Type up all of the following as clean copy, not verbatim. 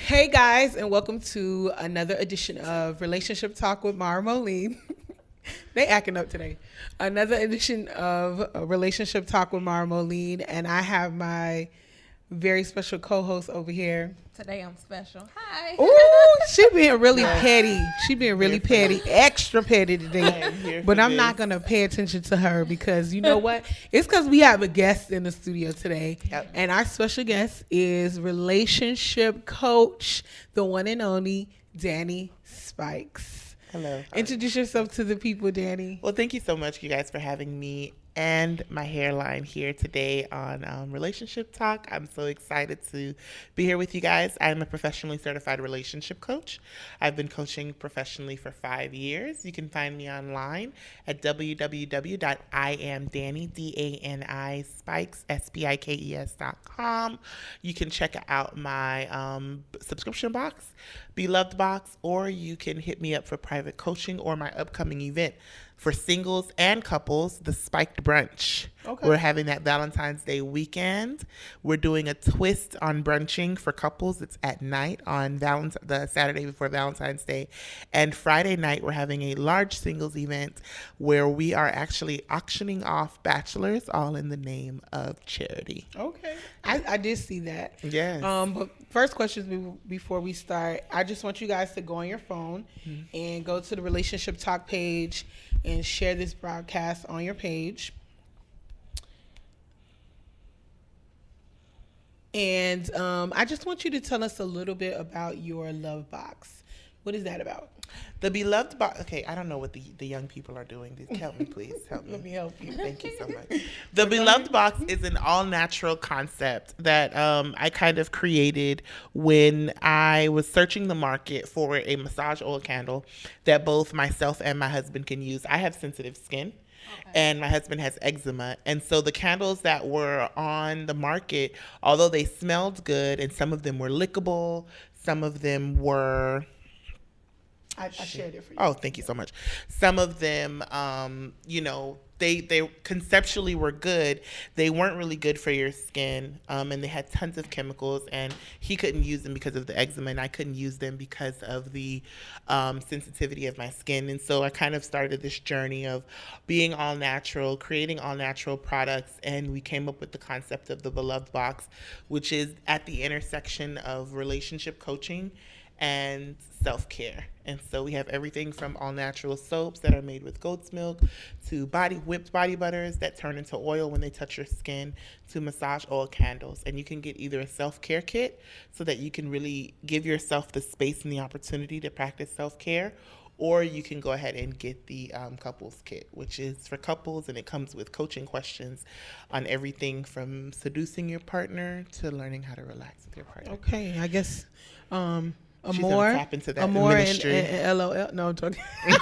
Hey guys, and welcome to another edition of Relationship Talk with Mara Moline. They acting up today. Another edition of Relationship Talk with Mara Moline, and I have my very special co-host over here. Today I'm special. Hi. Ooh, she being really Yes. petty. She being really petty, extra petty I today. am here But for I'm this. not gonna pay attention to her because you know what? It's because we have a guest in the studio today, Yep. and our special guest is relationship coach, the one and only Danny Spikes. Hello. Introduce yourself to the people, Danny. Well, thank you so much, you guys, for having me and my hairline here today on Relationship Talk. I'm so excited to be here with you guys. I'm a professionally certified relationship coach. I've been coaching professionally for 5 years. You can find me online at www.iamdanny.com. You can check out my subscription box, Beloved Box, or you can hit me up for private coaching or my upcoming event for singles and couples, the Spiked Brunch. Okay. We're having that Valentine's Day weekend. We're doing a twist on brunching for couples. It's at night on the Saturday before Valentine's Day. And Friday night, we're having a large singles event where we are actually auctioning off bachelors, all in the name of charity. Okay, I did see that. Yes. But first questions before we start, I just want you guys to go on your phone and go to the Relationship Talk page and share this broadcast on your page. And I just want you to tell us a little bit about your love box. What is that about? The Beloved Box. Okay, I don't know what the young people are doing. Help me, please. Help me. Let me help you. Thank you so much. The Beloved Box is an all-natural concept that I kind of created when I was searching the market for a massage oil candle that both myself and my husband can use. I have sensitive skin. And my husband has eczema. And so the candles that were on the market, although they smelled good and some of them were lickable, some of them were... I shared it for you. Oh, thank you so much. Some of them, they conceptually were good. They weren't really good for your skin, and they had tons of chemicals. And he couldn't use them because of the eczema, and I couldn't use them because of the sensitivity of my skin. And so I kind of started this journey of being all natural, creating all natural products, and we came up with the concept of the Beloved Box, which is at the intersection of relationship coaching and self-care. And so we have everything from all natural soaps that are made with goat's milk to whipped body butters that turn into oil when they touch your skin to massage oil candles. And you can get either a self-care kit so that you can really give yourself the space and the opportunity to practice self-care, or you can go ahead and get the couples kit, which is for couples, and it comes with coaching questions on everything from seducing your partner to learning how to relax with your partner. Okay, I guess She's Amore, gonna tap into that Amore ministry. and LOL. No, I'm talking. Tap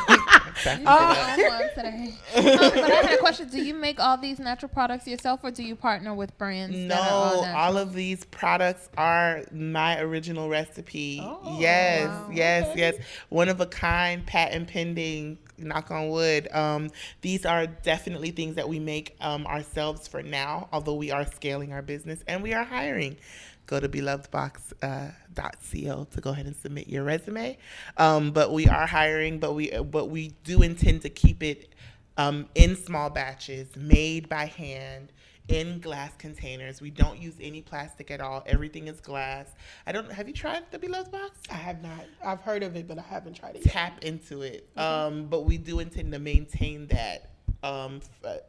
into that. On one today. But I had a question. Do you make all these natural products yourself, or do you partner with brands No, that are all natural? all of these products are my original recipe. Oh, Yes, wow. yes, Okay. yes. One of a kind, patent pending, knock on wood. These are definitely things that we make ourselves for now, although we are scaling our business and we are hiring. Go to belovedbox.co to go ahead and submit your resume. But we are hiring, but we do intend to keep it in small batches, made by hand, in glass containers. We don't use any plastic at all. Everything is glass. Have you tried the Beloved Box? I have not. I've heard of it, but I haven't tried it yet. Tap into it. But we do intend to maintain that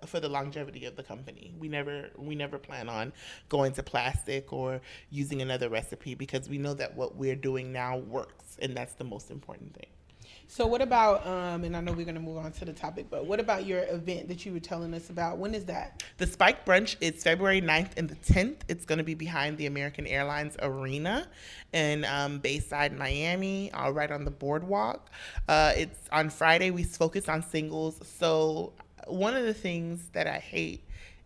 for the longevity of the company. We never plan on going to plastic or using another recipe because we know that what we're doing now works, and that's the most important thing. So what about, and I know we're going to move on to the topic, but what about your event that you were telling us about? When is that? The Spike Brunch is February 9th and the 10th. It's going to be behind the American Airlines Arena in Bayside, Miami, right on the boardwalk. It's on Friday. We focus on singles. So one of the things that I hate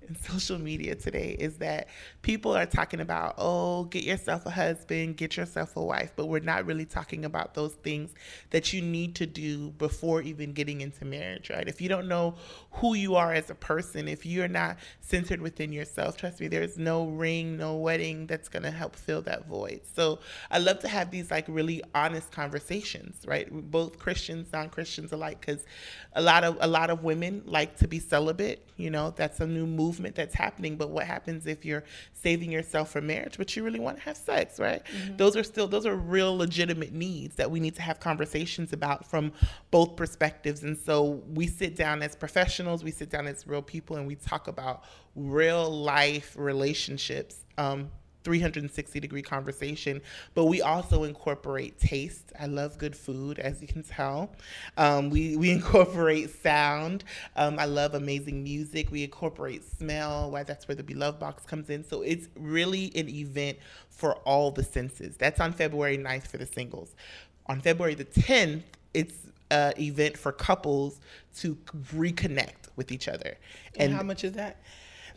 in social media today is that people are talking about, oh, get yourself a husband, get yourself a wife, but we're not really talking about those things that you need to do before even getting into marriage, right? If you don't know who you are as a person, if you're not centered within yourself, trust me, there's no ring, no wedding that's going to help fill that void. So I love to have these like really honest conversations, right? Both Christians, non-Christians alike, because a lot of women like to be celibate. You know, that's a new movement that's happening. But what happens if you're saving yourself for marriage, but you really want to have sex, right? Those are real legitimate needs that we need to have conversations about from both perspectives. And so we sit down as professionals, we sit down as real people, and we talk about real life relationships. 360-degree conversation, but we also incorporate taste. I love good food, as you can tell. We incorporate sound. I love amazing music. We incorporate smell. Why that's where the Beloved Box comes in. So it's really an event for all the senses. That's on February 9th for the singles. On February the 10th, it's an event for couples to reconnect with each other. And how much is that?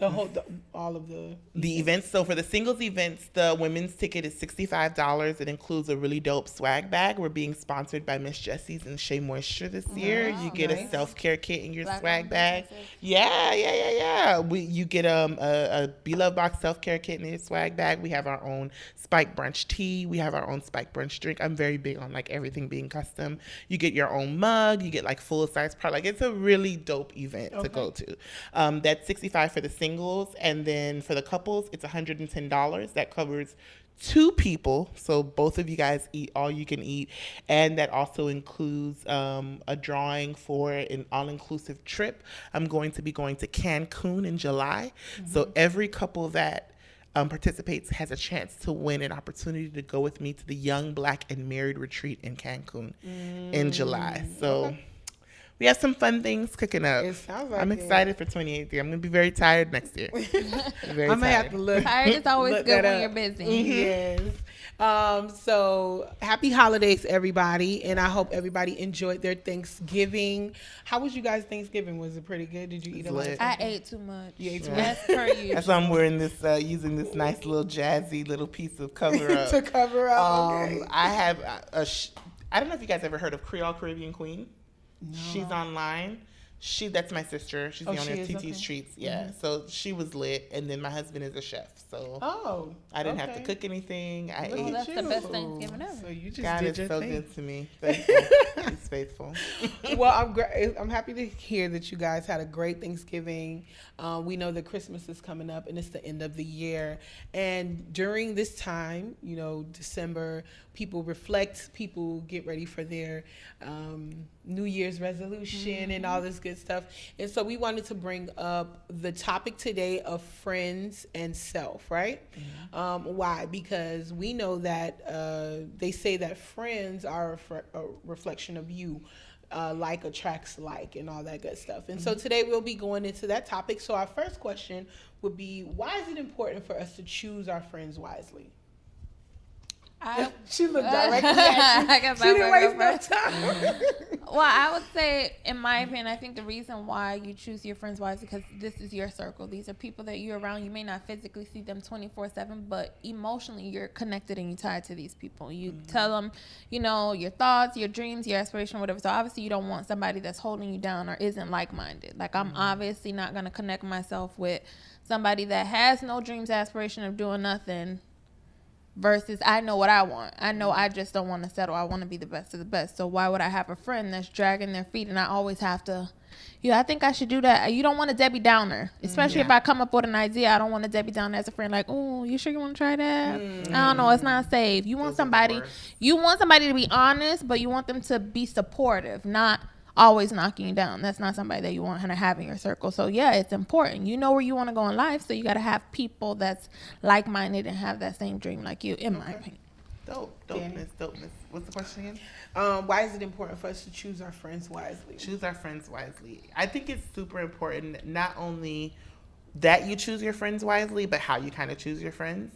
All of the events. So for the singles events, the women's ticket is $65. It includes a really dope swag bag. We're being sponsored by Miss Jessie's and Shea Moisture this year. Wow, you get nice. a self-care kit in your Black swag owned bag. businesses. Yeah. You get a Beloved Box self-care kit in your swag bag. We have our own Spike Brunch tea. We have our own Spike Brunch drink. I'm very big on like everything being custom. You get your own mug. You get like full-size product. Like it's a really dope event to go to. That's $65 for the singles, and then for the couples, it's $110. That covers 2 people, so both of you guys eat all you can eat, and that also includes a drawing for an all-inclusive trip. I'm going to be going to Cancun in July, so every couple that participates has a chance to win an opportunity to go with me to the Young Black and Married retreat in Cancun in July. So we have some fun things cooking up. It sounds like I'm excited for 2018. I'm going to be very tired next year. I may have to look. Tired is always Look good that when up. you're busy. Yes. So happy holidays, everybody, and I hope everybody enjoyed their Thanksgiving. How was you guys' Thanksgiving? Was it pretty good? Did you eat a lot of lit. I something? ate too much. You ate too As per usual. That's why I'm wearing this, using this nice little jazzy little piece of cover up. To cover up. Okay. I have I don't know if you guys ever heard of Creole Caribbean Queen. No. She's online. That's my sister. She's the Oh, owner she of is? TT's Okay. Treats. Yeah. So she was lit, and then my husband is a chef, so Oh, I didn't have to okay. cook anything. I Look ate. at that's the you. best Thanksgiving ever. So you just God did is your so thing. good to me. Faithful. He's faithful. Well, I'm happy to hear that you guys had a great Thanksgiving. We know that Christmas is coming up and it's the end of the year. And during this time, you know, December, people reflect, people get ready for their New Year's resolution and all this good stuff. And so we wanted to bring up the topic today of friends and self, right? Why? Because we know that they say that friends are a reflection of you. Like attracts like and all that good stuff. And so today we'll be going into that topic. So our first question would be, why is it important for us to choose our friends wisely? She looked directly at you. I guess She I didn't would waste go no first. time. Well, I would say, in my opinion, I think the reason why you choose your friends wisely because this is your circle. These are people that you're around. You may not physically see them 24/7, but emotionally you're connected and you're tied to these people. You tell them, you know, your thoughts, your dreams, your aspiration, whatever. So obviously you don't want somebody that's holding you down or isn't like-minded. Like I'm obviously not going to connect myself with somebody that has no dreams, aspiration of doing nothing. Versus I know what I want. I know I just don't want to settle. I want to be the best of the best. So why would I have a friend that's dragging their feet and I always have to, I think I should do that. You don't want a Debbie Downer. Especially if I come up with an idea. I don't want a Debbie Downer as a friend like, oh, you sure you want to try that? I don't know. It's not safe. You want Those are the somebody to be honest, but you want them to be supportive, not always knocking you down. That's not somebody that you want to have in your circle. So yeah, it's important. You know where you want to go in life, so you got to have people that's like-minded and have that same dream like you, in my opinion. Dopeness. What's the question again? Why is it important for us to choose our friends wisely? Choose our friends wisely. I think it's super important, not only that you choose your friends wisely, but how you kind of choose your friends.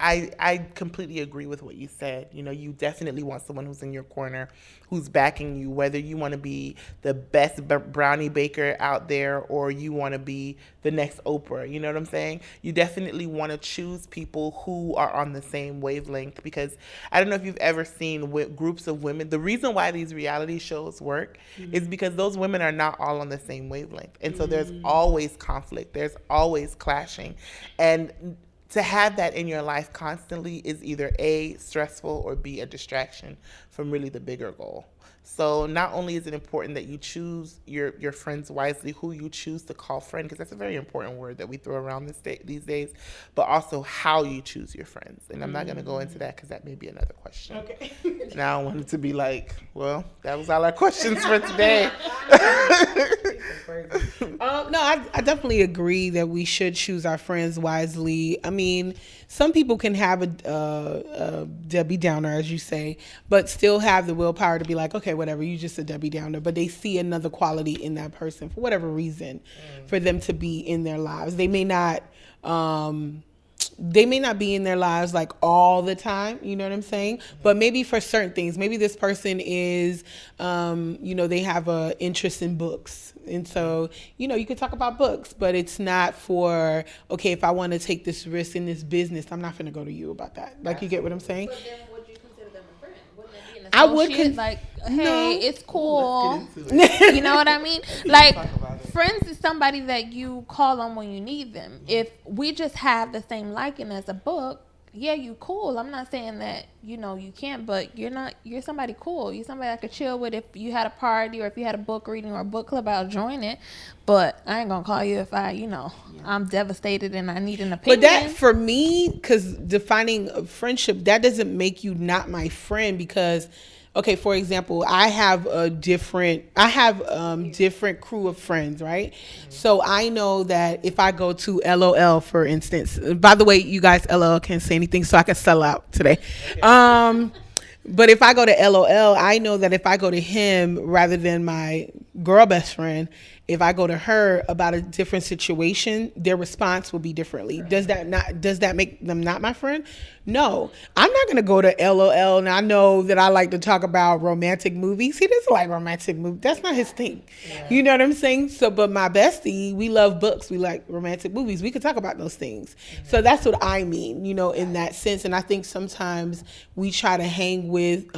I completely agree with what you said. You know, you definitely want someone who's in your corner, who's backing you, whether you want to be the best brownie baker out there or you want to be the next Oprah. You know what I'm saying? You definitely want to choose people who are on the same wavelength, because I don't know if you've ever seen groups of women. The reason why these reality shows work is because those women are not all on the same wavelength. And so there's always conflict. There's always clashing. And to have that in your life constantly is either A, stressful, or B, a distraction from really the bigger goal. So not only is it important that you choose your friends wisely, who you choose to call friend, because that's a very important word that we throw around these days, but also how you choose your friends. And I'm not going to go into that because that may be another question. Okay. And I don't want it to be like, well, that was all our questions for today. No, I definitely agree that we should choose our friends wisely. I mean, some people can have a Debbie Downer, as you say, but still have the willpower to be like, okay, whatever, you just a Debbie Downer. But they see another quality in that person for whatever reason, for them to be in their lives. They may not be in their lives like all the time, you know what I'm saying? But maybe for certain things, maybe this person is, they have a interest in books. And so, you could talk about books, but it's not for, okay, if I want to take this risk in this business, I'm not going to go to you about that. Like, you get what I'm saying? But then would you consider them a friend? Wouldn't it be an I would associate? Like, hey, no. it's cool. Let's get into it. You know what I mean? Like, Talk about it. friends is somebody that you call on when you need them. If we just have the same liking as a book, yeah, you cool. I'm not saying that, you can't, but you're somebody cool. You're somebody I could chill with. If you had a party or if you had a book reading or a book club, I'll join it. But I ain't gonna call you if I'm devastated and I need an opinion. But that, for me, because defining a friendship, that doesn't make you not my friend, because, okay, for example, I have different crew of friends, right? So I know that if I go to LOL, for instance, by the way, you guys, LOL can't say anything, so I can sell out today. But if I go to LOL, I know that if I go to him rather than my girl best friend, if I go to her about a different situation, their response will be differently. Does that make them not my friend? No, I'm not gonna go to LOL and I know that I like to talk about romantic movies. He doesn't like romantic movies. That's not his thing. Yeah. You know what I'm saying? So, but my bestie, we love books. We like romantic movies. We could talk about those things. Mm-hmm. So that's what I mean, in that sense. And I think sometimes we try to hang with,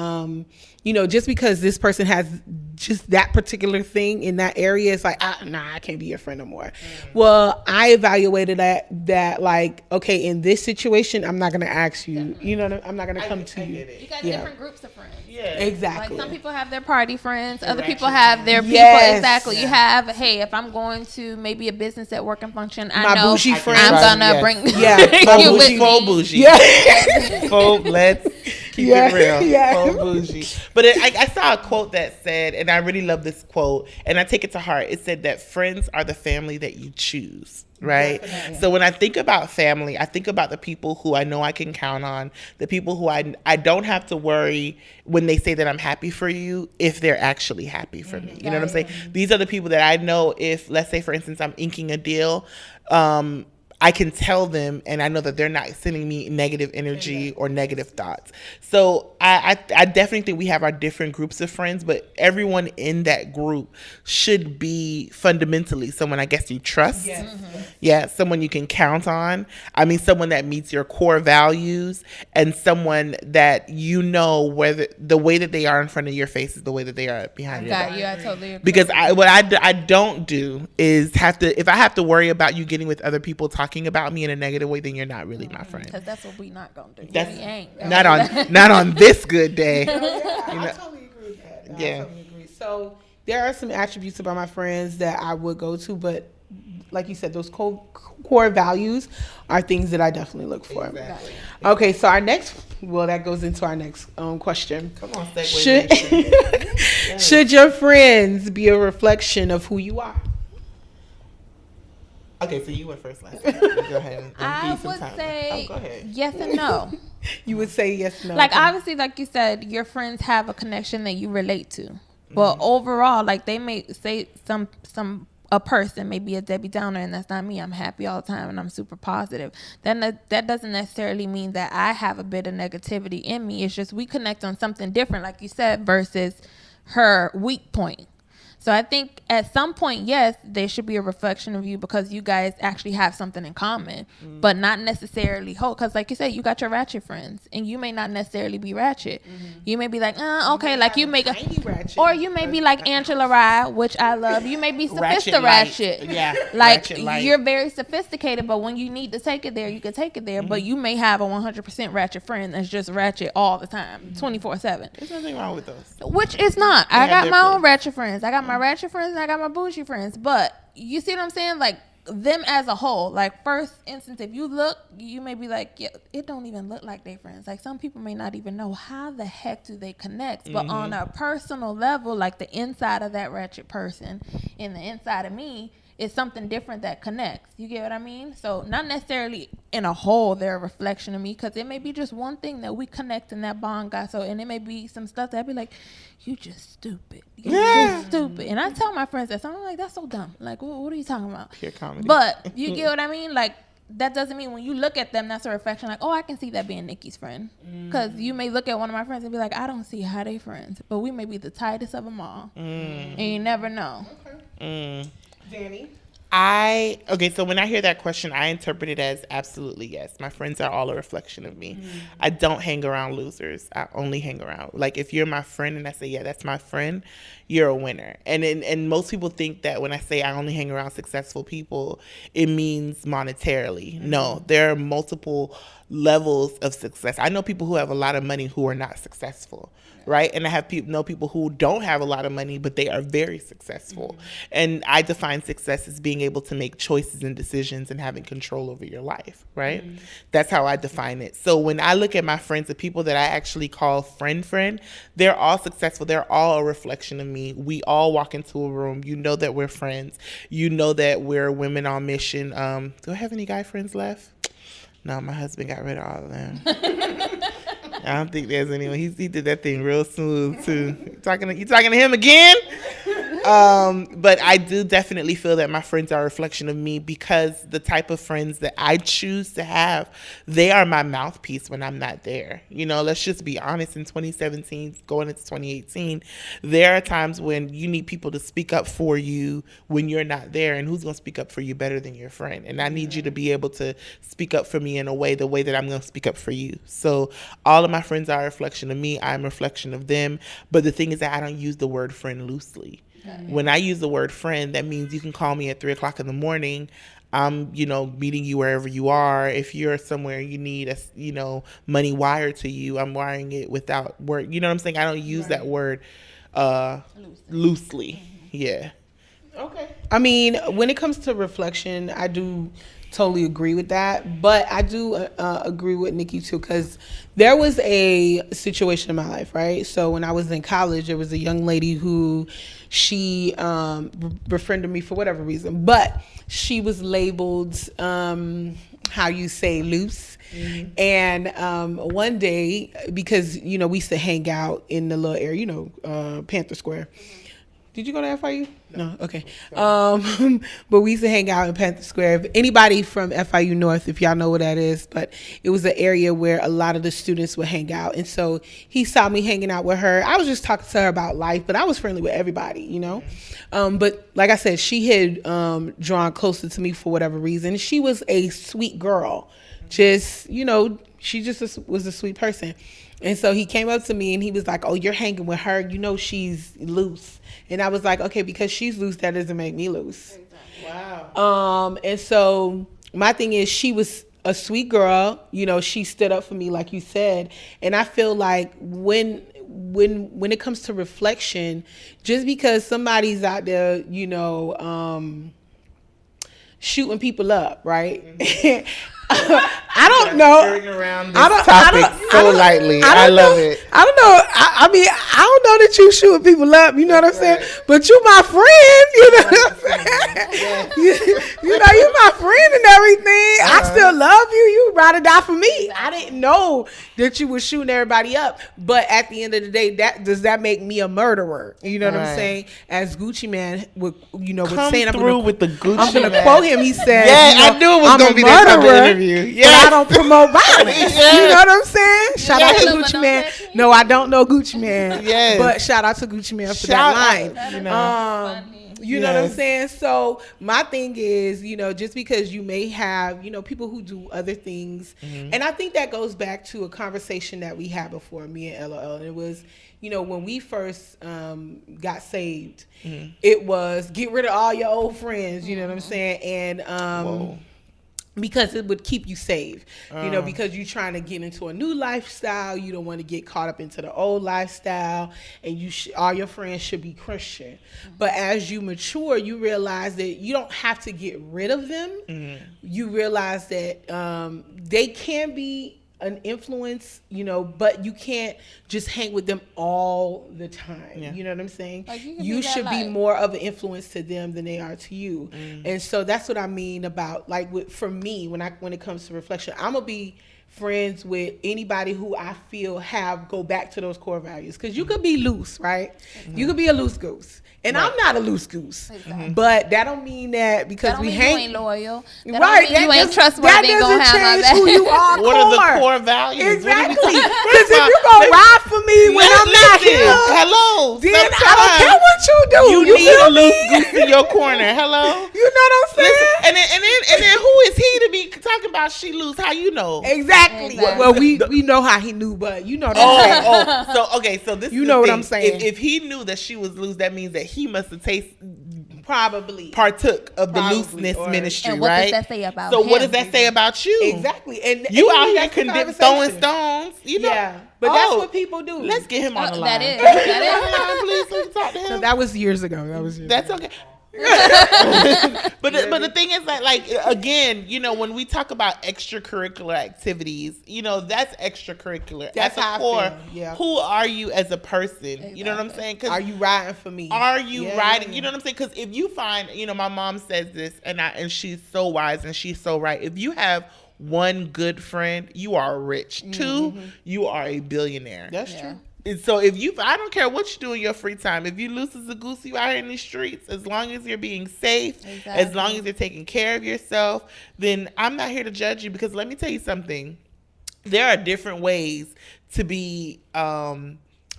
just because this person has just that particular thing in that area, it's like, I can't be your friend no more. Mm-hmm. Well, I evaluated that like, okay, in this situation, I'm not going to ask you, I'm not going to come to you. You got different groups of friends. Yeah. Exactly. Like some people have their party friends, other people have their people. Yes. Exactly. Yeah. You have, hey, if I'm going to maybe a business at work and function, my know bougie friend. I'm gonna bring you with me. Full bougie. Yeah. Full, let's keep it real. Yeah. Full bougie. But I saw a quote that said, and I really love this quote, and I take it to heart. It said that friends are the family that you choose. Right. Definitely. So when I think about family, I think about the people who I know I can count on, the people who I don't have to worry when they say that I'm happy for you, if they're actually happy for me. You know what I'm saying? These are the people that I know if, let's say, for instance, I'm inking a deal, I can tell them and I know that they're not sending me negative energy or negative thoughts. So I definitely think we have our different groups of friends, but everyone in that group should be fundamentally someone I guess you trust. Yes. Mm-hmm. Yeah, someone you can count on. I mean, someone that meets your core values and someone that whether the way that they are in front of your face is the way that they are behind your back. I totally agree. Because what I don't do is if I have to worry about you getting with other people talking about me in a negative way, then you're not really my friend. Because that's what we not gonna do. That's, we ain't. Not on this good day. I totally agree with that. I totally agree. So there are some attributes about my friends that I would go to, but like you said, those core values are things that I definitely look for. Exactly. Okay, so that goes into our next question. Come on, segue. Should your friends be a reflection of who you are? Okay, so you went first last time. Go ahead. I would say yes and no. You would say yes, no. Like, obviously, like you said, your friends have a connection that you relate to. But overall, like, they may say some a person may be a Debbie Downer, and that's not me. I'm happy all the time and I'm super positive. Then that doesn't necessarily mean that I have a bit of negativity in me. It's just we connect on something different, like you said, versus her weak point. So I think at some point, yes, there should be a reflection of you because you guys actually have something in common, but not necessarily whole. Because like you said, you got your ratchet friends, and you may not necessarily be ratchet. You may be like, okay, like you make ratchet, or you may be like Angela Rye, which I love. You may be ratchet. Yeah, like ratchet light. You're very sophisticated, but when you need to take it there, you can take it there. But you may have a 100% ratchet friend that's just ratchet all the time, 24/7. There's nothing wrong with those. Which is not. I have got their my own place. ratchet friends. I got my ratchet friends and I got my bougie friends. But you see what I'm saying? Like them as a whole. Like first instance, if you look, you may be like, yeah, it don't even look like they friends. Like some people may not even know how the heck do they connect. But on a personal level, like the inside of that ratchet person and the inside of me is something different that connects. You get what I mean? So not necessarily in a whole they're a reflection of me, because it may be just one thing that we connect and that bond got. So, and it may be some stuff that I'd be like, you just stupid. You just stupid. And I tell my friends that, so I'm like, that's so dumb. Like, what are you talking about? Pure comedy. But you get what I mean? Like, that doesn't mean when you look at them, that's a reflection. Like, oh, I can see that being Nikki's friend. Because you may look at one of my friends and be like, I don't see how they friends. But we may be the tightest of them all. And you never know. Danny? So when I hear that question, I interpret it as absolutely yes. My friends are all a reflection of me. I don't hang around losers. I only hang around. Like if you're my friend and I say, yeah, that's my friend, you're a winner. And most people think that when I say I only hang around successful people, it means monetarily. No, there are multiple levels of success. I know people who have a lot of money who are not successful, right? And I have know people who don't have a lot of money, but they are very successful. And I define success as being able to make choices and decisions and having control over your life, right? That's how I define it. So when I look at my friends, the people that I actually call friend, they're all successful. They're all a reflection of me. We all walk into a room. You know that we're friends. You know that we're women on mission. Do I have any guy friends left? No, my husband got rid of all of them. I don't think there's anyone. He did that thing real smooth too. You talking to him again? But I do definitely feel that my friends are a reflection of me, because the type of friends that I choose to have, they are my mouthpiece when I'm not there. You know, let's just be honest. In 2017, going into 2018, there are times when you need people to speak up for you when you're not there, and who's going to speak up for you better than your friend? And I need you to be able to speak up for me in the way that I'm going to speak up for you. So all of my friends are a reflection of me. I'm a reflection of them. But the thing is that I don't use the word friend loosely. When I use the word friend, that means you can call me at 3:00 in the morning. I'm, meeting you wherever you are. If you're somewhere you need, money wired to you, I'm wiring it without word. You know what I'm saying? I don't use that word loosely. Yeah. Okay. I mean, when it comes to reflection, I do totally agree with that. But I do agree with Nikki too, because there was a situation in my life, right? So when I was in college, there was a young lady who she befriended me for whatever reason, but she was labeled, how you say, loose. And one day, because, we used to hang out in the little area, Panther Square. Did you go to FIU? No. Okay. But we used to hang out in Panther Square. If anybody from FIU North, if y'all know what that is, but it was an area where a lot of the students would hang out. And so he saw me hanging out with her. I was just talking to her about life, but I was friendly with everybody, But like I said, she had drawn closer to me for whatever reason. She was a sweet girl. Just, she just was a sweet person. And so he came up to me and he was like, oh, you're hanging with her. She's loose. And I was like, okay, because she's loose, that doesn't make me loose. Wow. And so my thing is, she was a sweet girl. She stood up for me, like you said. And I feel like when it comes to reflection, just because somebody's out there, shooting people up, right? I don't know. Around this topic so lightly. I love it. I don't know. I mean, I don't know that you shooting people up. You know what I'm saying? But you my friend. You know what I'm saying? You my friend and everything. I still love you. You ride or die for me. I didn't know that you were shooting everybody up. But at the end of the day, does that make me a murderer? You know what I'm Right. saying? As Gucci Man would, was Come saying, through with the Gucci I'm gonna Man. quote him. He said, Yeah, you know, I knew it was I'm gonna a be that type of murderer, interview. but Yes. I don't promote violence. Yes. You know what I'm saying? Shout out to Yes. Gucci Man. No, I don't know Gucci Man. Yes. But shout out to Gucci Man for Shout that line. out, you know. Funny. You know what I'm Yes. saying? So my thing is, just because you may have, people who do other things, and I think that goes back to a conversation that we had before, me and LOL, and it was, when we first got saved, it was get rid of all your old friends. You know what I'm saying? And Whoa. because it would keep you safe, because you're trying to get into a new lifestyle. You don't want to get caught up into the old lifestyle, and all your friends should be Christian. But as you mature, you realize that you don't have to get rid of them. You realize that they can be an influence, but you can't just hang with them all the time. Yeah. You know what I'm saying? Like, you can You be that should be light. more of an influence to them than they are to you. And so that's what I mean about, like, for me, when it comes to reflection, I'm gonna be friends with anybody who I feel go back to those core values. Because you could be loose, right? You could be a loose goose. And I'm not a loose goose. Exactly. But that don't mean that because That don't we mean hang. you ain't loyal. That Right, don't mean you ain't that trustworthy and gonna doesn't have my change back. who you are. What are the core values? Exactly. What are we Because talking- if you gonna Let's- ride for me when I'm not Listen, here, hello. then I don't Sometimes care what you do. You need feel a loose me? goose in your corner. Hello. You know what I'm saying? Listen, and then who is he to be talking about she loose? How you know? Exactly. Exactly. Well, we know how he knew, but you know what I'm saying. So this. You is know the what thing. I'm saying. If he knew that she was loose, that means that he must have Probably. partook of the Probably, looseness or- ministry, And what right? does that say about So him? what does that say about you? Exactly. And You and out here that's the throwing conversation. stones. You know. Yeah. But that's what people do. Let's get him on the That line. is. Can we get him on the line, please? So we can talk to him. So that was years ago. That was years That's ago. okay. but the thing is that, like, again, when we talk about extracurricular activities, that's extracurricular. That's At the how I core, feel, yeah. who are you as a person? You know what I'm saying? 'Cause Are you riding for me? are you Yeah. riding? You know what I'm saying? Because if you find, my mom says this, and she's so wise and she's so right. If you have one good friend, you are rich. Two, you are a billionaire. That's Yeah. true. And so I don't care what you do in your free time. If you loose as a goose, you out here in these streets, as long as you're being safe, as long as you're taking care of yourself, then I'm not here to judge you. Because let me tell you something, there are different ways to be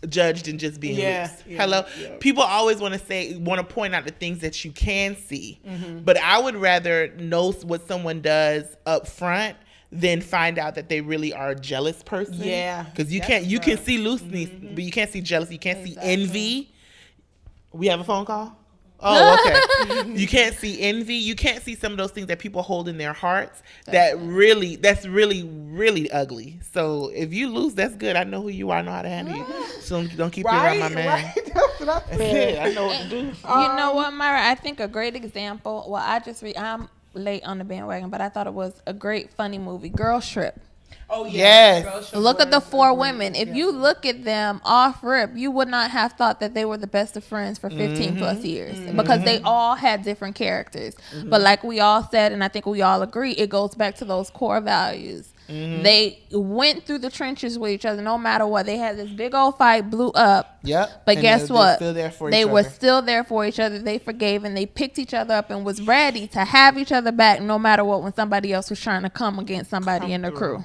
judged than just being Yeah, loose. yeah, Hello, yeah. people always want to point out the things that you can see, but I would rather know what someone does up front than find out that they really are a jealous person. Yeah, because you that's can rough. see looseness, but you can't see jealousy. You can't see Exactly. envy. We have a phone call. Oh, okay. You can't see envy. You can't see some of those things that people hold in their hearts. That's really, really ugly. So if you lose, that's good. I know who you are. I know how to handle you. So don't keep you around my man. Right? That's what I That's said. it. I know what to do. You know what, Myra? I think a great example. Well, I'm late on the bandwagon, but I thought it was a great, funny movie, Girl Trip. Oh Yes. Girl Trip Look at the was four a great- women. If yeah. you look at them off rip, you would not have thought that they were the best of friends for 15 plus years because they all had different characters. But like we all said, and I think we all agree, it goes back to those core values. They went through the trenches with each other no matter what. They had this big old fight, blew up. Yep. But And guess they're what? still there for They each were other. still there for each other. They forgave and they picked each other up and was ready to have each other back no matter what when somebody else was trying to come against somebody in the crew.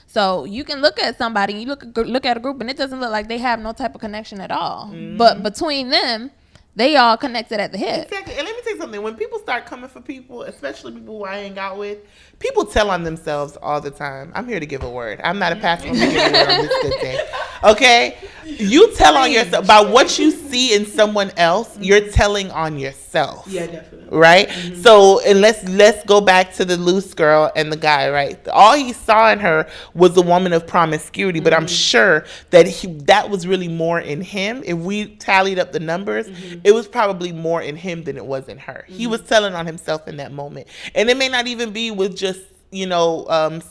So you can look at somebody, you look at a group, and it doesn't look like they have no type of connection at all. But between them, they all connected at the hip. Exactly. And let me tell you something. When people start coming for people, especially people who I hang out with, people tell on themselves all the time. I'm here to give a word. I'm not a pastor. I'm here to give a word on this good day. Okay? You tell on yourself. By what you see in someone else, you're telling on yourself. Yeah, definitely. Right? So, and let's go back to the loose girl and the guy, right? All he saw in her was a woman of promiscuity, but I'm sure that that was really more in him. If we tallied up the numbers, it was probably more in him than it was in her. He was telling on himself in that moment. And it may not even be with just,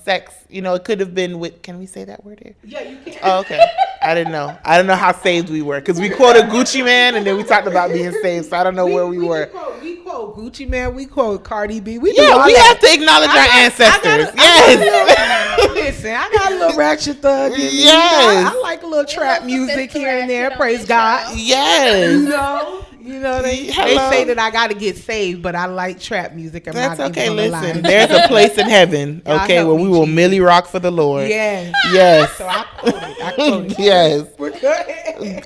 sex. It could have been with, can we say that word here? Yeah, you can. Oh, okay. I didn't know. I don't know how saved we were because we quoted Gucci Man and then we talked about being saved. So I don't know where we were. We quote quote Gucci Man. We quote Cardi B. We do Yeah, all we that. have to acknowledge our ancestors. Listen, I got a little ratchet thug in me. Yes. I like a little trap little music here and there. ratchet on Praise this God. show. Yes. You know they Hello. say that I got to get saved, but I like trap music. I'm That's not okay. even gonna Listen, lie. there's a place in heaven, Y'all okay, help where me, we will Jesus. Millie rock for the Lord. Yes. Yes. So I quoted. Yes. We're good.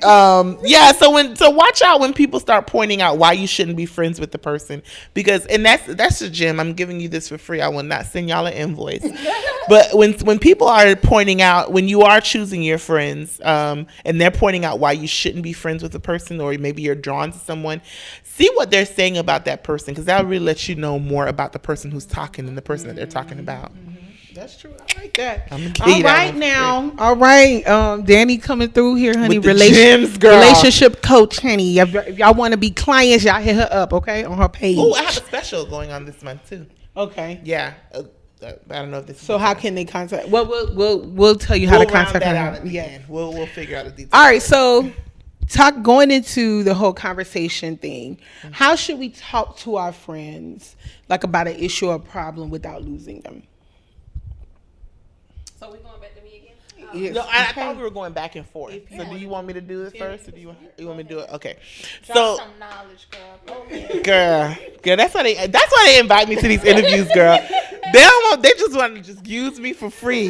Yeah, so watch out when people start pointing out why you shouldn't be friends with the person, because that's the gem. I'm giving you this for free. I will not send y'all an invoice. But when people are pointing out, when you are choosing your friends, and they're pointing out why you shouldn't be friends with a person, or maybe you're drawn to someone, see what they're saying about that person, because that'll really let you know more about the person who's talking than the person that they're talking about. That's true. I like that. I'm gonna give you All that right one for now. All right. Danny coming through here, honey. With the gems, girl. Relationship coach, honey. If y'all want to be clients, y'all hit her up, okay, on her page. Oh, I have a special going on this month too. Okay. Yeah. I don't know if this. So how can they contact? Well, we'll tell you how we'll to round contact that her. out at the end. We'll figure out the details. All right. So going into the whole conversation thing. How should we talk to our friends like about an issue or problem without losing them? So we going back to me again? Yes, No, I okay. thought we were going back and forth. So do you want me to do this first, or do you want me to do it? Okay. Drop So, some knowledge, girl. Okay. girl, that's why they invite me to these interviews, girl. They just want to just use me for free.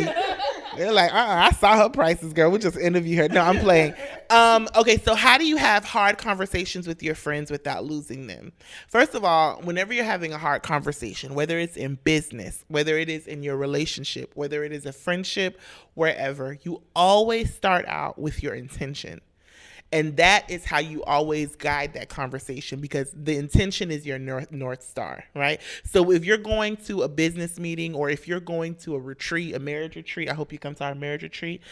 They're like, I saw her prices, girl. We'll just interview her. No, I'm playing. Okay, so how do you have hard conversations with your friends without losing them? First of all, whenever you're having a hard conversation, whether it's in business, whether it is in your relationship, whether it is a friendship, wherever, you always start out with your intention. And that is how you always guide that conversation, because the intention is your North Star, right? So if you're going to a business meeting, or if you're going to a retreat, a marriage retreat, I hope you come to our marriage retreat,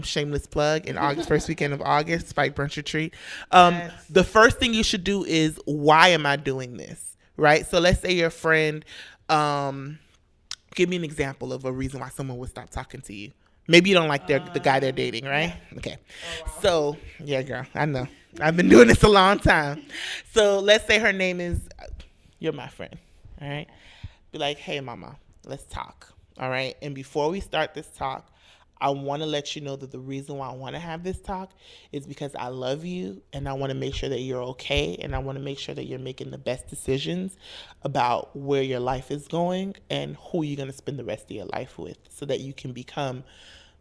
shameless plug, in August, first weekend of August, Spike Brunch Retreat. Yes. The first thing you should do is, why am I doing this, right? So let's say your friend, give me an example of a reason why someone would stop talking to you. Maybe you don't like the guy they're dating, right? Okay. So, yeah, girl, I know. I've been doing this a long time. So let's say her name is, you're my friend, all right? Be like, hey, mama, let's talk, all right? And before we start this talk, I want to let you know that the reason why I want to have this talk is because I love you, and I want to make sure that you're okay, and I want to make sure that you're making the best decisions about where your life is going and who you're going to spend the rest of your life with, so that you can become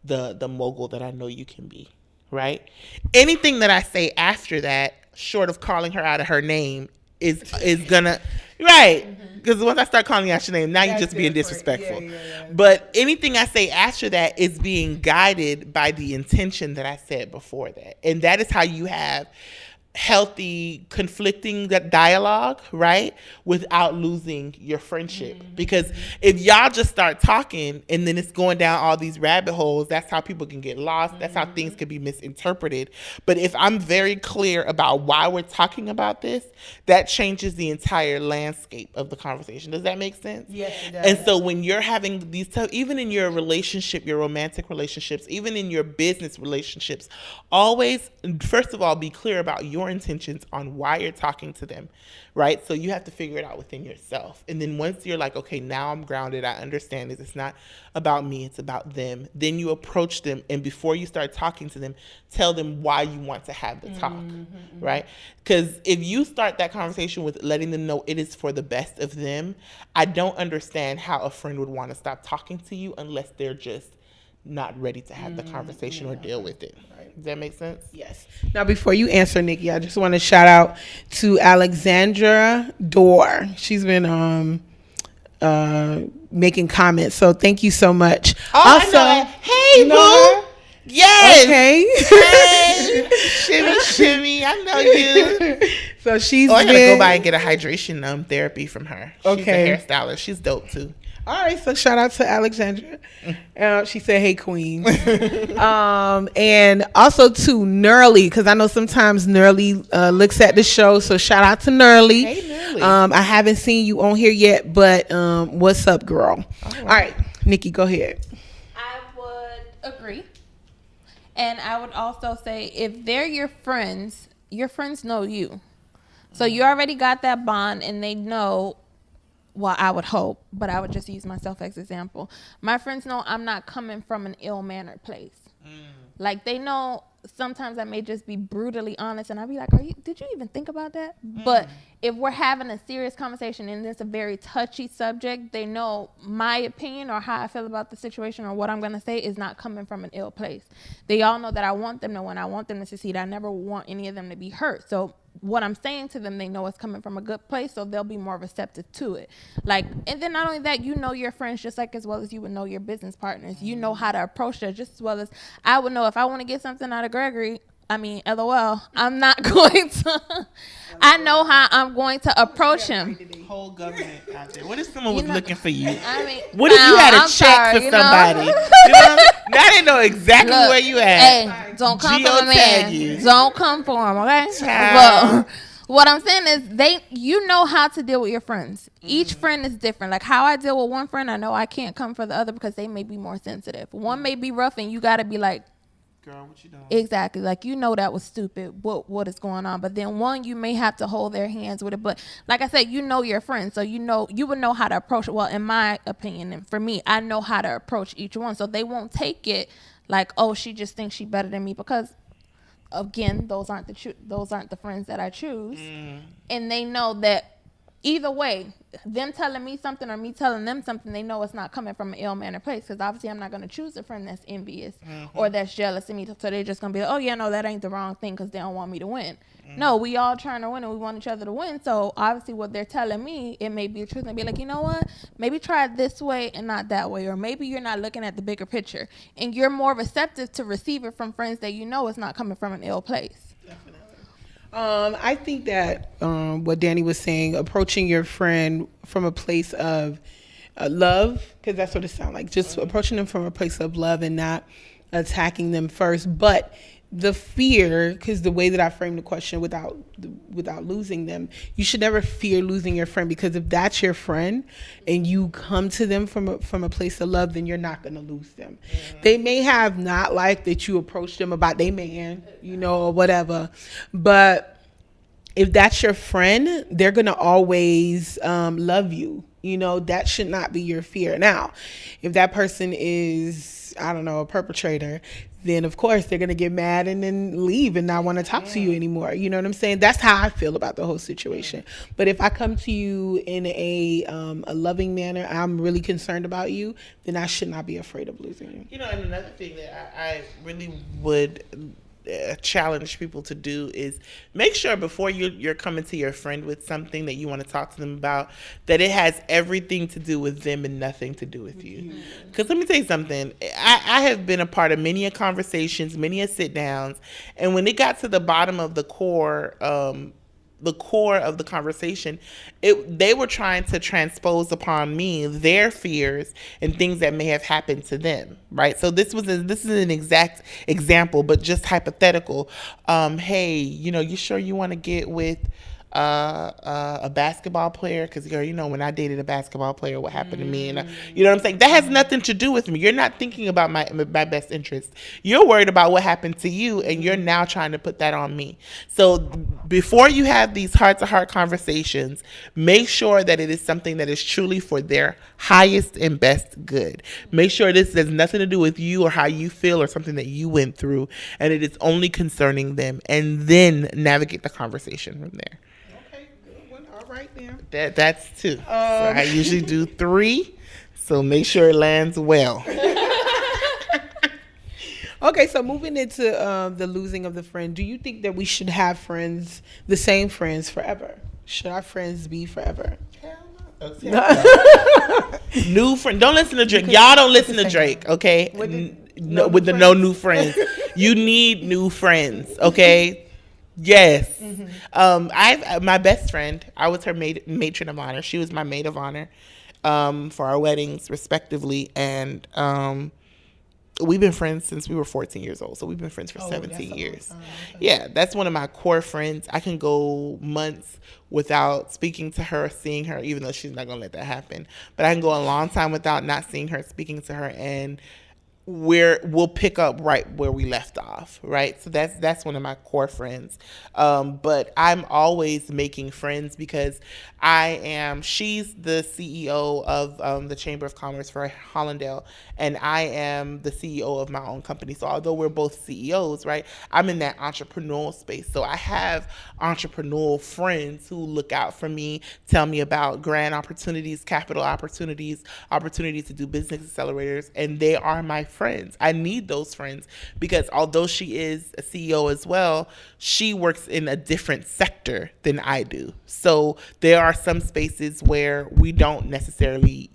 the mogul that I know you can be, right? Anything that I say after that, short of calling her out of her name, is gonna, right? Because once I start calling out your name, now you're just being disrespectful. Yeah. But anything I say after that is being guided by the intention that I said before that. And that is how you have healthy conflicting that dialogue, right, without losing your friendship. Because if y'all just start talking and then it's going down all these rabbit holes, that's how people can get lost. That's how things can be misinterpreted. But if I'm very clear about why we're talking about this, that changes the entire landscape of the conversation. Does that make sense? Yes, it does. And so when you're having these tough, even in your relationship, your romantic relationships, even in your business relationships, always, first of all, be clear about your intentions on why you're talking to them, right? So you have to figure it out within yourself. And then once you're like, okay, now I'm grounded, I understand this, it's not about me, it's about them. Then you approach them, and before you start talking to them, tell them why you want to have the talk, right? Because if you start that conversation with letting them know it is for the best of them, I don't understand how a friend would want to stop talking to you unless they're just not ready to have the conversation or deal with it. Right. Does that make sense? Yes. Now, before you answer, Nikki, I just want to shout out to Alexandra Dorr. She's been making comments, so thank you so much. Oh, also, I know that. Hey, you know her? boo. Yes. Okay. Hey. Shimmy, shimmy. I know you. So she's I gotta been, go by and get a hydration therapy from her. Okay. She's a hairstylist. She's dope too. All right, so shout out to Alexandra. She said, "Hey, Queen," and also to Nerly, because I know sometimes Nerly looks at the show. So shout out to Nerly. Hey, Nerly. I haven't seen you on here yet, but what's up, girl? All right, Nikki, go ahead. I would agree. And I would also say, if they're your friends know you. So you already got that bond, and they know. Well, I would hope, but I would just use myself as example. My friends know I'm not coming from an ill-mannered place. Like, they know sometimes I may just be brutally honest, and I'll be like, did you even think about that? But if we're having a serious conversation and it's a very touchy subject, they know my opinion or how I feel about the situation or what I'm going to say is not coming from an ill place. They all know that I want them to win. I want them to succeed. I never want any of them to be hurt. So what I'm saying to them, they know it's coming from a good place, so they'll be more receptive to it. Like, and then not only that, you know your friends just like as well as you would know your business partners. You know how to approach that just as well as I would know if I want to get something out of Gregory. I mean, LOL, I'm not going to. I know how I'm going to approach him. Whole government out there. What if someone was looking for you? I mean, What if you had a check for somebody? You know? Now they know exactly Look, where you at. Hey, don't come for a man. you. Don't come for him, okay? Child. But what I'm saying is you know how to deal with your friends. Each friend is different. Like how I deal with one friend, I know I can't come for the other because they may be more sensitive. One may be rough and you got to be like, Girl, what you doing? exactly. Like, you know, that was stupid. What is going on? But then one, you may have to hold their hands with it. But like I said, you know your friends. So you would know how to approach it. Well, in my opinion, and for me, I know how to approach each one. So they won't take it like, oh, she just thinks she's better than me, because again, those aren't the friends that I choose. And they know that either way, them telling me something or me telling them something, they know it's not coming from an ill-mannered place, because obviously I'm not going to choose a friend that's envious or that's jealous of me. So they're just going to be like, oh, yeah, no, that ain't the wrong thing because they don't want me to win. No, we all trying to win and we want each other to win. So obviously what they're telling me, it may be the truth, and be like, you know what? Maybe try it this way and not that way. Or maybe you're not looking at the bigger picture and you're more receptive to receive it from friends that you know is not coming from an ill place. I think that what Danny was saying, approaching your friend from a place of love, because that's what it sounds like, just approaching them from a place of love and not attacking them first. But the fear, because the way that I framed the question without losing them, you should never fear losing your friend, because if that's your friend and you come to them from a place of love, then you're not going to lose them. They may have not liked that you approached them about their man, or whatever, but if that's your friend, they're going to always love you. That should not be your fear. Now, if that person is, I don't know, a perpetrator, then of course they're going to get mad and then leave and not want to talk to you anymore. You know what I'm saying? That's how I feel about the whole situation. But if I come to you in a loving manner, I'm really concerned about you, then I should not be afraid of losing you. And another thing that I really would challenge people to do is make sure before you're coming to your friend with something that you want to talk to them about, that it has everything to do with them and nothing to do with you. Because let me tell you something, I have been a part of many conversations, many sit downs, and when it got to the bottom of the core of the conversation, they were trying to transpose upon me their fears and things that may have happened to them, right? So this is an exact example, but just hypothetical. Hey, you sure you want to get with a basketball player? Because girl, when I dated a basketball player, what happened to me? And you know what I'm saying? That has nothing to do with me. You're not thinking about my best interest. You're worried about what happened to you, and you're now trying to put that on me. So before you have these heart-to-heart conversations, make sure that it is something that is truly for their highest and best good. Make sure this has nothing to do with you or how you feel or something that you went through, and it is only concerning them, and then navigate the conversation from there. Right there. That's 2. So I usually do 3, so make sure it lands well. Okay, so moving into the losing of the friend, do you think that we should have friends, the same friends forever? Should our friends be forever? New friend. Don't listen to Drake. Y'all don't listen to Drake, okay? With the no new friends. You need new friends, okay? Yes. My best friend, I was her matron of honor. She was my maid of honor for our weddings, respectively. And we've been friends since we were 14 years old. So we've been friends for 17 years. Yeah, that's one of my core friends. I can go months without speaking to her, seeing her, even though she's not going to let that happen. But I can go a long time without not seeing her, speaking to her, and we'll pick up right where we left off, right? So that's one of my core friends. But I'm always making friends because she's the CEO of the Chamber of Commerce for Hollandale, and I am the CEO of my own company. So although we're both CEOs, right, I'm in that entrepreneurial space. So I have entrepreneurial friends who look out for me, tell me about grant opportunities, capital opportunities, opportunities to do business accelerators, and they are my friends. I need those friends because although she is a CEO as well, she works in a different sector than I do. So there are some spaces where we don't necessarily,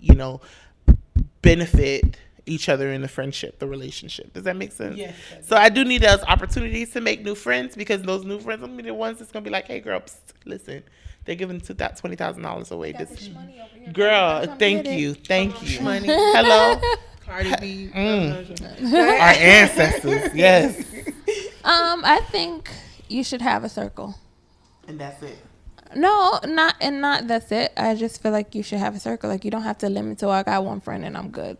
benefit each other in the friendship, the relationship. Does that make sense? Yes. So I do need those opportunities to make new friends because those new friends will be the ones that's going to be like, hey, girl, psst, listen, they're giving $20,000 away. Girl, thank you. Money. Hello. Cardi B. Our ancestors, yes. I think you should have a circle. And that's it. No, not that's it. I just feel like you should have a circle. Like you don't have to limit to I got one friend and I'm good.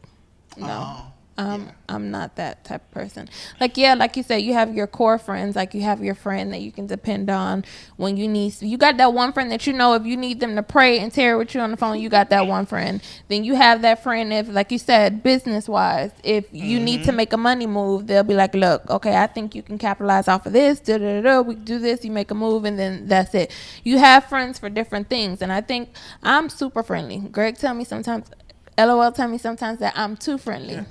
No. I'm not that type of person. Like you said, you have your core friends. Like you have your friend that you can depend on when you need. You got that one friend that if you need them to pray and tear with you on the phone, you got that one friend. Then you have that friend if, like you said, business wise, if you need to make a money move, they'll be like, look, okay, I think you can capitalize off of this. We do this. You make a move, and then that's it. You have friends for different things, and I think I'm super friendly. Greg tell me sometimes. LOL tell me sometimes that I'm too friendly. Yeah.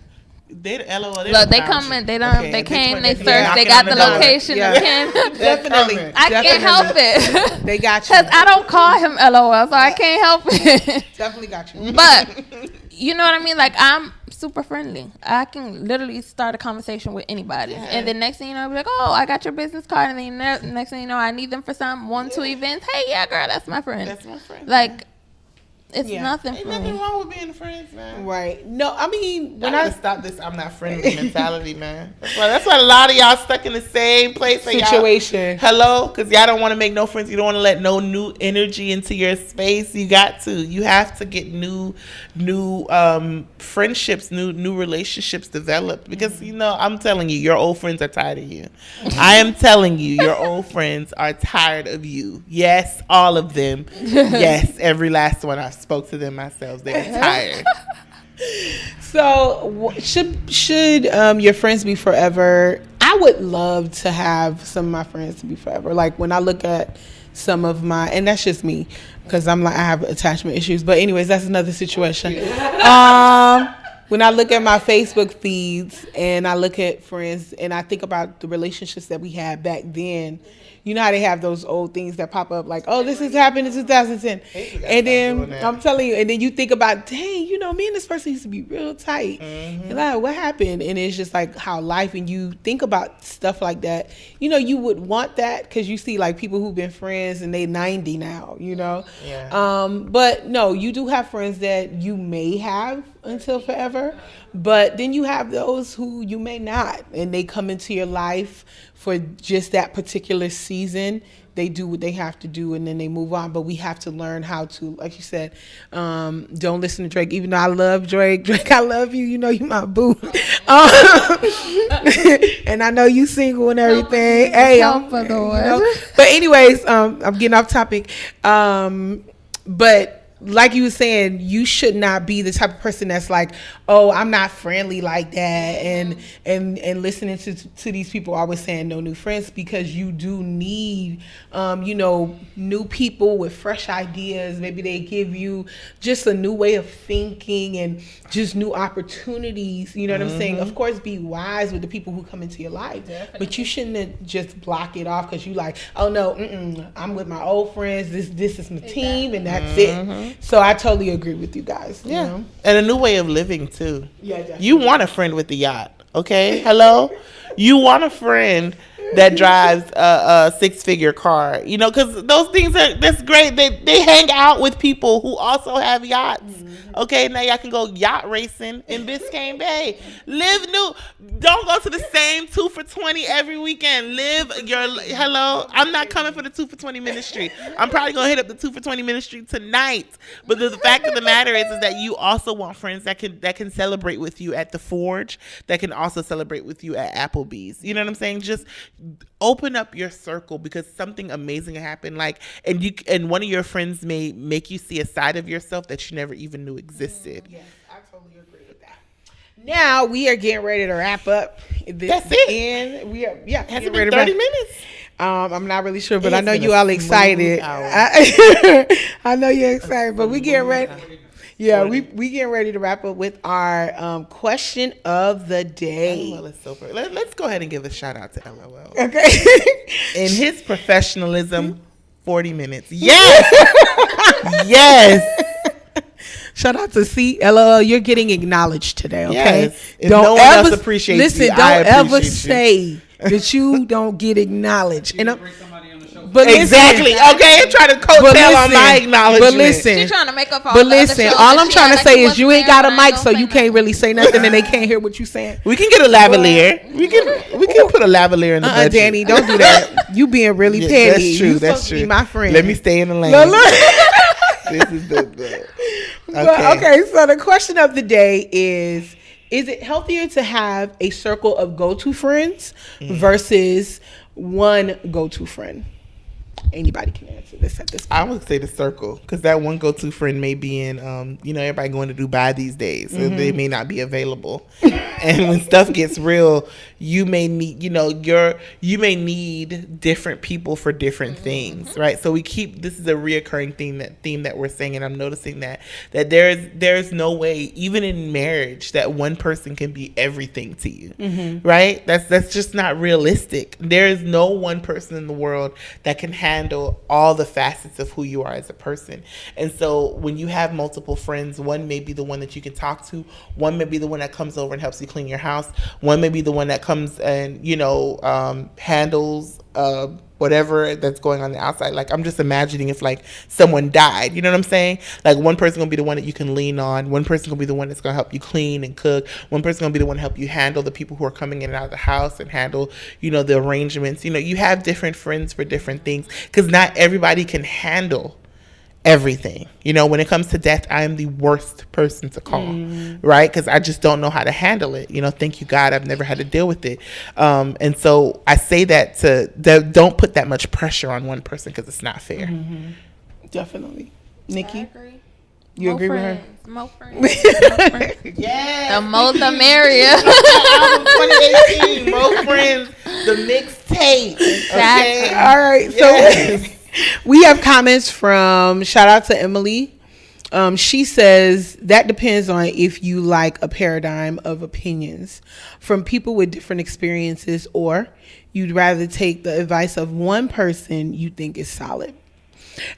They LOL. Look, they come and they don't. Okay, they came. They searched. They got the location. Yeah. Definitely. I can't help it. They got you. Because I don't call him LOL, so I can't help it. Definitely got you. But you know what I mean? Like I'm super friendly. I can literally start a conversation with anybody, and the next thing you know, I'll be like, "Oh, I got your business card," and then next thing you know, I need them for some 1-2 events. Hey, yeah, girl, that's my friend. That's my friend. Like. It's nothing Ain't for nothing me. wrong with being friends, man. Right. No, I mean, when I stop this, I'm not friendly mentality, man. That's why a lot of y'all stuck in the same place. Situation. Hello? Because y'all don't want to make no friends. You don't want to let no new energy into your space. You got to. You have to get new friendships, new relationships developed. Because, I'm telling you, your old friends are tired of you. I am telling you, your old friends are tired of you. Yes, all of them. Yes, every last one. I spoke to them myself. They're tired. So should your friends be forever? I would love to have some of my friends to be forever. Like when I look at some of my, and that's just me because I have attachment issues. But anyways, that's another situation. When I look at my Facebook feeds and I look at friends and I think about the relationships that we had back then, you know how they have those old things that pop up like, oh, this has happened in 2010. And then I'm telling you, and then you think about, dang, me and this person used to be real tight. And like, what happened? And it's just like how life, and you think about stuff like that. You would want that because you see like people who've been friends and they 90 now, Yeah. But no, you do have friends that you may have until forever, but then you have those who you may not, and they come into your life for just that particular season. They do what they have to do and then they move on. But we have to learn how to, like you said, don't listen to Drake. Even though I love Drake, I love you. You my boo. And I know you single and everything. Hey, but anyways, I'm getting off topic. But like you were saying, you should not be the type of person that's like, oh, I'm not friendly like that, and listening to these people always saying no new friends, because you do need new people with fresh ideas. Maybe they give you just a new way of thinking and just new opportunities. You know what I'm saying? Of course, be wise with the people who come into your life. Definitely. But you shouldn't just block it off because you like, oh no, I'm with my old friends. This is my team, and that's it. So I totally agree with you guys. Yeah, and a new way of living too. Yeah, definitely. You want a friend with the yacht, okay? Hello, you want a friend that drives a six-figure car. You know, because those things that's great. They hang out with people who also have yachts. Okay, now y'all can go yacht racing in Biscayne Bay. Live new. Don't go to the same 2 for $20 every weekend. Live your hello. I'm not coming for the 2 for $20 ministry. I'm probably gonna hit up the 2 for $20 ministry tonight. But the fact of the matter is that you also want friends that can celebrate with you at the Forge, that can also celebrate with you at Applebee's. You know what I'm saying? Just open up your circle, because something amazing happened. Like, and one of your friends may make you see a side of yourself that you never even knew existed. Yes, I totally agree with that. Now we are getting ready to wrap up. That's it. And we are, Has getting it been ready to 30 wrap- minutes? I'm not really sure, but I It's know been you a all smooth excited. hour. I know you're excited, but we getting ready. Yeah, we getting ready to wrap up with our question of the day. LOL is so perfect. Let's go ahead and give a shout out to LOL. Okay. In his professionalism, 40 minutes. Yes. Yes. Shout out to LOL. You're getting acknowledged today. Okay. Yes. If no one else appreciates listen. me, Don't I ever appreciate you. say that you don't get acknowledged. And Bring somebody on the show. but listen, Exactly. Okay. Try to coattail on my acknowledgement. But listen, She's trying to make up all But the other listen, shows all that I'm she trying to had, say like, is you wasn't ain't got a there, but I mic, ain't so gonna you say can't nothing. really say nothing, and they can't hear what you saying. We can get a lavalier. We can put a lavalier in the budget. Danny, don't do that. You being really Yeah, petty. that's true. You That's supposed to true. be my friend. Let me stay in the lane. Look, look. This is the But, okay, so the question of the day is it healthier to have a circle of go-to friends versus one go-to friend? Anybody can answer this at this point. I would say the circle, because that one go-to friend may be in, everybody going to Dubai these days, so they may not be available. And when stuff gets real, you may need, you may need different people for different things, right? So this is a reoccurring theme that we're saying, and I'm noticing that there's no way, even in marriage, that one person can be everything to you, right? That's just not realistic. There is no one person in the world that can handle all the facets of who you are as a person. And so when you have multiple friends, one may be the one that you can talk to, one may be the one that comes over and helps you clean your house, one may be the one that comes and handles whatever that's going on the outside. Like, I'm just imagining if like someone died, you know what I'm saying? Like, one person gonna be the one that you can lean on, one person gonna be the one that's gonna help you clean and cook, one person gonna be the one to help you handle the people who are coming in and out of the house and handle the arrangements. You have different friends for different things, because not everybody can handle everything. When it comes to death, I am the worst person to call, right? Because I just don't know how to handle it. Thank you, God, I've never had to deal with it. And so I say that don't put that much pressure on one person, because it's not fair. Definitely. I Nikki, agree. you More agree friends, with her? More friends. More friends. Yes. The more the merrier. Album 2018, Mo Friends, the mixtape. Exactly. Okay? All right, so Yes. we have comments from, shout out to Emily. She says that depends on if you like a paradigm of opinions from people with different experiences, or you'd rather take the advice of one person you think is solid.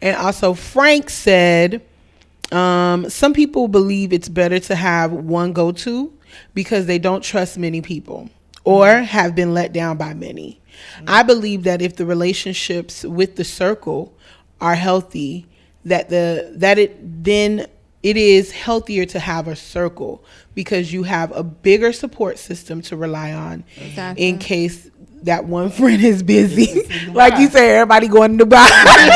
And also Frank said, some people believe it's better to have one go-to because they don't trust many people or have been let down by many. I believe that if the relationships with the circle are healthy, it is healthier to have a circle, because you have a bigger support system to rely on Exactly. in case that one friend is busy. Like you say, everybody going to Dubai.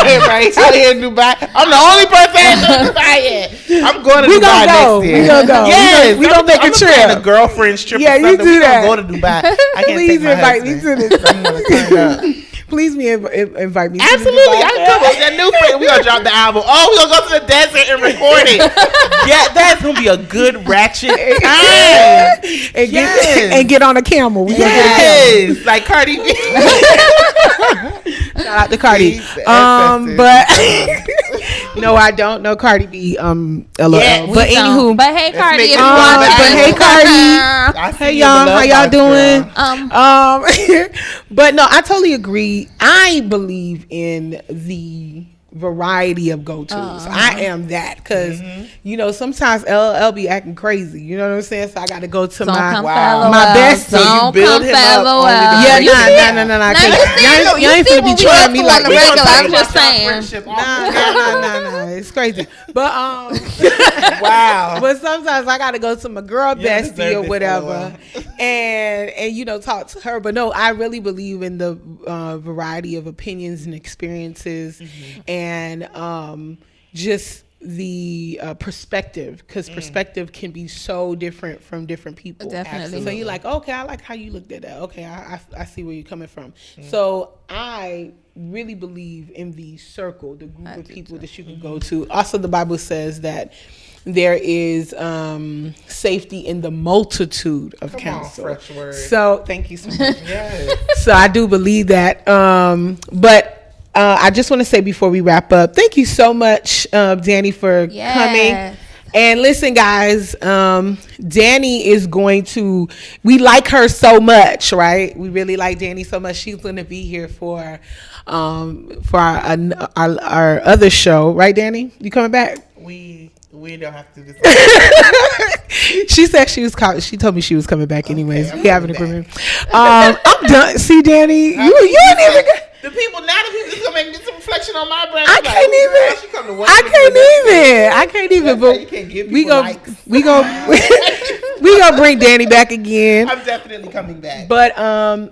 Everybody's out here in Dubai. I'm the only person that ain't been to Dubai yet. I'm going to We Dubai gonna go. next year. We gonna go. Yes, We gonna make a trip. plan a girlfriend's trip. Yeah, or you something. do We that. gonna go to Dubai. I can't Please take my invite me husband. to this. I'm gonna turn up. Please invite me. Absolutely, To I can come with that new friend. We gonna drop the album. Oh, we gonna go to the desert and record it. Yeah, that's gonna be a good ratchet time. and Yes. get on a camel. We gonna get a camel. Yes, like Cardi B. Shout out to Cardi. Please, But no, I don't know Cardi B. LOL. Yeah, but We don't. anywho, But hey, Cardi, make if it you one want back. but hey, Cardi. I see Hey you in the y'all, Love how y'all House, doing? girl. But no, I totally agree. I believe in the variety of go-tos. I am that because you know sometimes LL be acting crazy. You know what I'm saying? So I got to go to my best. So you build him up. Yeah, no. You ain't finna be trying me like regular. I'm just saying. No. It's crazy. But wow. But sometimes I got to go to my girl bestie or whatever, and you know talk to her. But no, I really believe in the variety of opinions and experiences, and just the perspective, because perspective can be so different from different people. Definitely. So you're like, okay, I like how you looked at that. Okay, I see where you're coming from. So I really believe in the circle, the group of people that you can go to. Also, the Bible says that there is safety in the multitude of counsel. Fresh word. So thank you so much. Yes. So I do believe that. But I just want to say before we wrap up, thank you so much, Danny, for coming. And listen, guys, Danny is going to, we like her so much, right? We really like Danny so much. She's going to be here for our other show, right, Danny? You coming back? We don't have to do this. She said she told me she was coming back anyways. Okay, we have an agreement. I'm done. See, Danny, you ain't even got. The people just gonna make some reflection on my brand. I can't even. But you can't give we people go. likes. We gonna bring Danny back again. I'm definitely coming back. But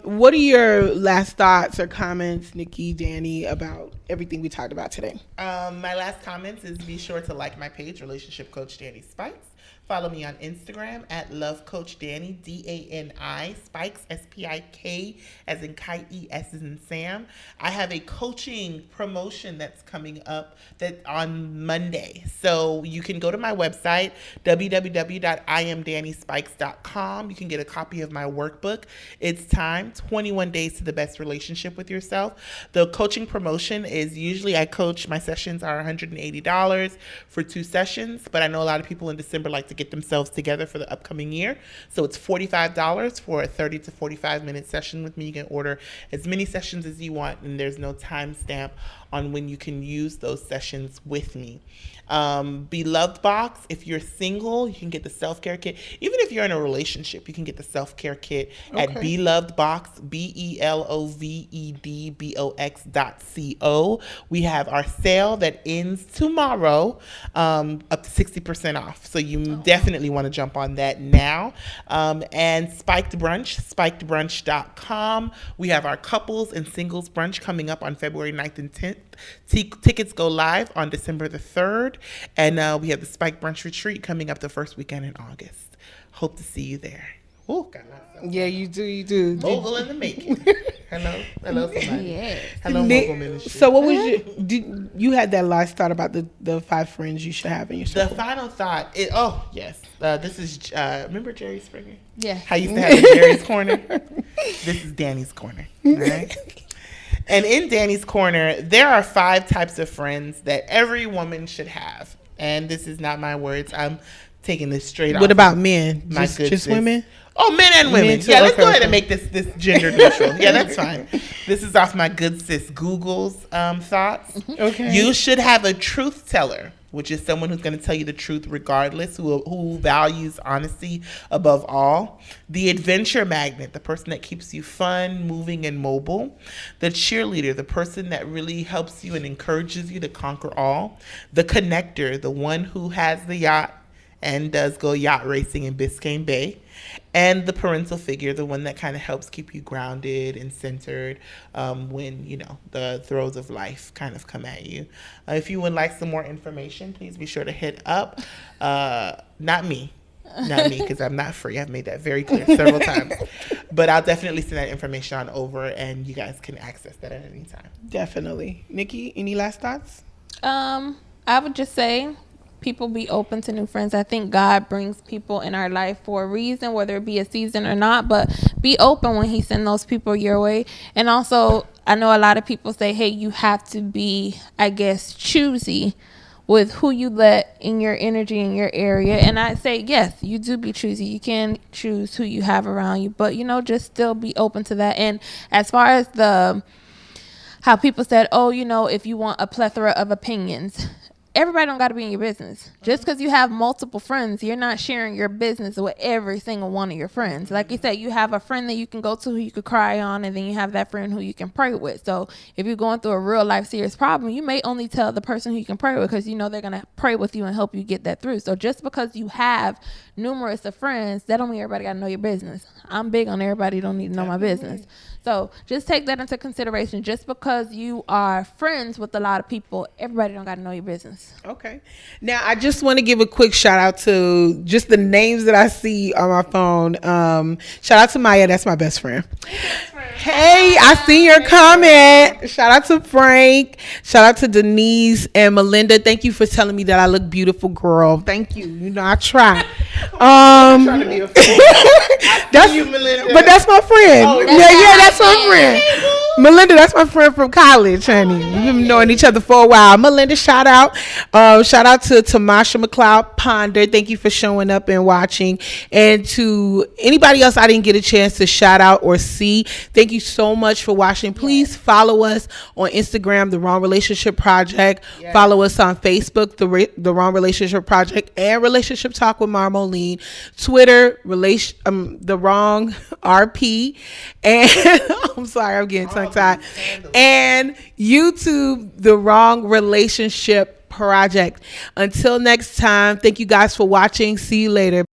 what are your last thoughts or comments, Nikki, Danny, about everything we talked about today? My last comments is be sure to like my page, Relationship Coach Danny Spikes. Follow me on Instagram at Love Coach Danny, DANI, Spikes, SPIK, as in Kite, S as in Sam. I have a coaching promotion that's coming up on Monday. So you can go to my website, www.iamdannyspikes.com. You can get a copy of my workbook. It's time, 21 days to the best relationship with yourself. The coaching promotion is usually my sessions are $180 for 2 sessions, but I know a lot of people in December like to get themselves together for the upcoming year. So it's $45 for a 30 to 45 minute session with me. You can order as many sessions as you want, and there's no time stamp on when you can use those sessions with me. Beloved Box, if you're single, you can get the self-care kit. Even if you're in a relationship, you can get the self-care kit at Beloved Box, BELOVEDBOX.co. We have our sale that ends tomorrow, up to 60% off. So you definitely want to jump on that now. And Spiked Brunch, spikedbrunch.com. We have our couples and singles brunch coming up on February 9th and 10th. Tickets go live on December the 3rd. And we have the Spike Brunch Retreat coming up the first weekend in August. Hope to see you there. Ooh, yeah, you do. Mogul in the making. Hello, somebody. Yes. Hello, Mogul Ministry. So what was you had that last thought about the 5 friends you should have in your circle? The final thought is, this is, remember Jerry Springer? Yeah. I used to have the Jerry's Corner. This is Danny's Corner, all right? And in Danny's Corner, there are 5 types of friends that every woman should have. And this is not my words. I'm taking this straight off. What about men? My Just women? Oh, men and women. Men too? Yeah, let's Okay, go ahead okay. and make this gender neutral. Yeah, that's fine. This is off my good sis Google's thoughts. Okay. You should have a truth teller, which is someone who's going to tell you the truth regardless, who values honesty above all. The adventure magnet, the person that keeps you fun, moving, and mobile. The cheerleader, the person that really helps you and encourages you to conquer all. The connector, the one who has the yacht and does go yacht racing in Biscayne Bay. And the parental figure, the one that kind of helps keep you grounded and centered when, the throes of life kind of come at you. If you would like some more information, please be sure to hit up, not me, because I'm not free. I've made that very clear several times. But I'll definitely send that information on over, and you guys can access that at any time. Definitely. Nikki, any last thoughts? I would just say people be open to new friends. I think God brings people in our life for a reason, whether it be a season or not, but be open when he sends those people your way. And also, I know a lot of people say, hey, you have to be, choosy with who you let in your energy in your area. And I say, yes, you do be choosy. You can choose who you have around you, but just still be open to that. And as far as how people said, oh, you know, if you want a plethora of opinions, everybody don't got to be in your business. Just because you have multiple friends, you're not sharing your business with every single one of your friends. Like you said, you have a friend that you can go to who you could cry on, and then you have that friend who you can pray with. So if you're going through a real life serious problem, you may only tell the person who you can pray with, because you know they're going to pray with you and help you get that through. So just because you have numerous of friends, that don't mean everybody got to know your business. I'm big on everybody don't need to know my business. So just take that into consideration. Just because you are friends with a lot of people, everybody don't got to know your business. Okay. Now, I just want to give a quick shout out to just the names that I see on my phone. Shout out to Maya. That's my best friend. Hey, I see your comment. Shout out to Frank. Shout out to Denise and Melinda. Thank you for telling me that I look beautiful, girl. Thank you. You know, I try. Trying to be a friend. That's you, Melinda. But that's my friend. Oh, That's my friend. Melinda, that's my friend from college, honey. We've been knowing each other for a while. Melinda, shout out. Shout out to Tamasha McLeod Ponder. Thank you for showing up and watching. And to anybody else I didn't get a chance to shout out or see, thank you so much for watching. Please follow us on Instagram, The Wrong Relationship Project. Yes. Follow us on Facebook, The Wrong Relationship Project, and Relationship Talk with Marmoline. Twitter, The Wrong RP. And I'm sorry, I'm getting tongue-tied. And YouTube, The Wrong Relationship Project. Until next time, thank you guys for watching. See you later.